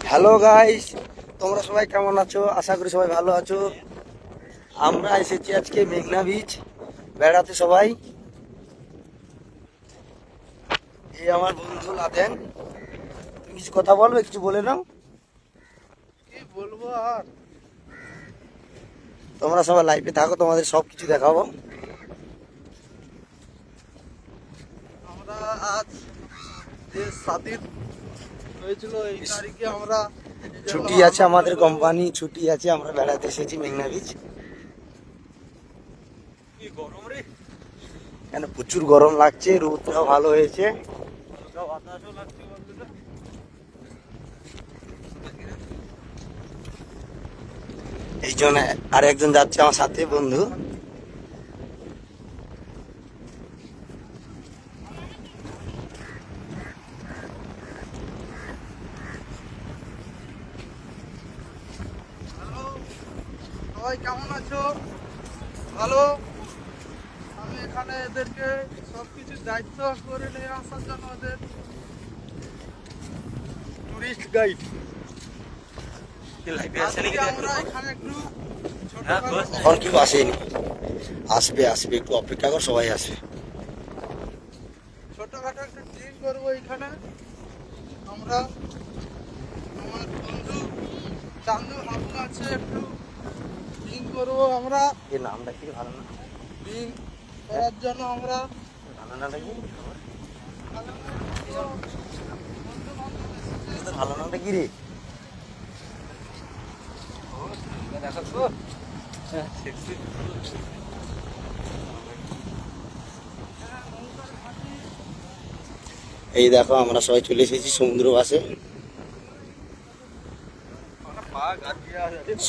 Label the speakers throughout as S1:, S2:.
S1: Hello guys, তোমরা সবাই কেমন আছো? আশা করি সবাই ভালো আছো। আমরা এসেছি আজকে মেঘনা বিচ বেড়াতে সবাই। এই আমার বন্ধু লাদেন। তুমি কিছু কথা বলবে? কিছু বলে নাও।
S2: কি বলবো আর?
S1: তোমরা সবাই লাইভে থাকো, তোমাদের সব কিছু দেখাবো।
S2: আমরা আজ যে স্বাধীন হয়েছিল এই তারিখে আমরা
S1: ছুটি আছে, আমাদের কোম্পানি ছুটি আছে, আমরা বেড়াতে এসেছি মেঘনা বিচ।
S2: কি গরম রে,
S1: কেন প্রচুর গরম লাগছে, রোদটাও ভালো হয়েছে।
S2: বাতাসও লাগছে বন্ধুরা।
S1: এই জন্য আর একজন যাচ্ছে আমার সাথে, বন্ধু।
S2: হ্যালো, সবাই কেমন আছো? ভালো। আমি এখানে এদেরকে সবকিছু দায়িত্ব করে নিয়ে আসার জন্য ওদের টুরিস্ট গাইড। আমরা এখানে একটু
S1: এখন কেউ আসেনি, আসবে আসবে, একটু অপেক্ষা কর, সবাই আসবে।
S2: ছোটখাটো একটা ট্রিপ করবো এখানে। আমরা আমার বন্ধু চান্দু হাবু আছে, একটু ড্রিঙ্ক করবো আমরা।
S1: এই নামটা কি ভালো না?
S2: ড্রিঙ্ক করার জন্য আমরা
S1: ভালো নামটা কি?
S2: বন্ধু বান্ধব এসেছে।
S1: ভালো নামটা কি রে? এই দেখো, আমরা সবাই চলে এসেছি সমুদ্র বাসে।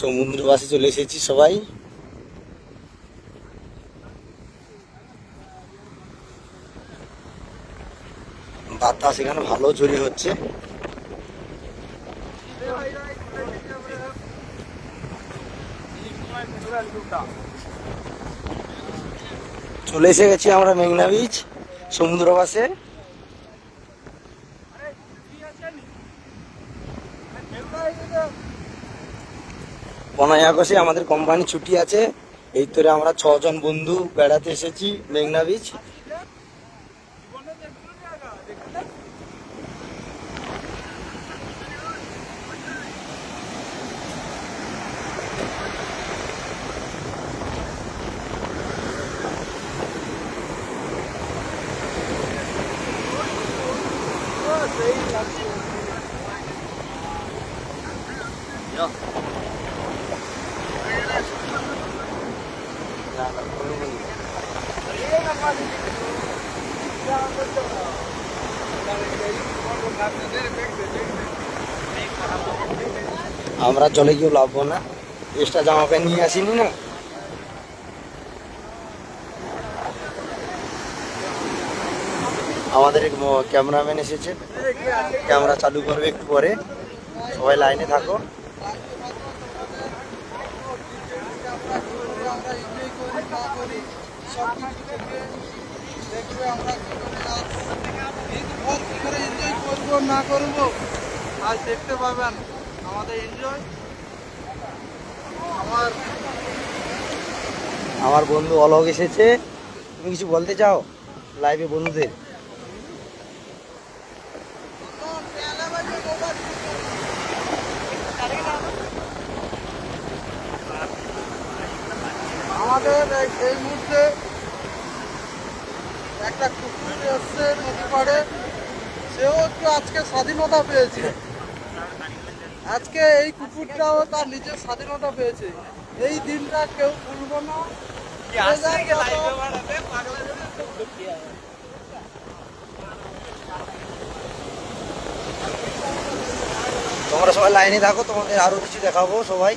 S1: সমুদ্র বাসে চলে এসেছি সবাই। বাতাস এখানে ভালো ঝরি হচ্ছে। চলে এসে গেছি আমরা মেঘনা বিচ সমুদ্র বাসে। পনেরোই আগস্টে আমাদের কোম্পানি ছুটি আছে। এই তোরে আমরা 6 জন বন্ধু বেড়াতে এসেছি মেঘনা বিচ। আমরা চলে গিয়ে লাভবো না, এক্সট্রা জামা প্যান্ট নিয়ে আসিনি না। আমাদের এক ক্যামেরাম্যান এসেছে, ক্যামেরা চালু করবে একটু পরে। সবাই লাইনে থাকো।
S2: আমরা এনজয় করি না করি সব কিছু থেকে দেখবে আমরা কি করে আজ ঈদভর কি করে এনজয় করবো না করবো আজ দেখতে পাবেন আমাদের এনজয়।
S1: আমার বন্ধু অলোক এসেছে। তুমি কিছু বলতে চাও লাইভে বন্ধুদের?
S2: আমাদের এই মুহূর্তে একটা কুকুর এসছে নদী পাড়ে, সেও একটু আজকে স্বাধীনতা পেয়েছে। আজকে এই কুকুরটাও তার নিজের স্বাধীনতা পেয়েছে। এই দিনটা কেউ ভুলবো না।
S1: তোমরা সবাই লাইনে থাকো, তোমাদের আরো কিছু দেখাবো সবাই।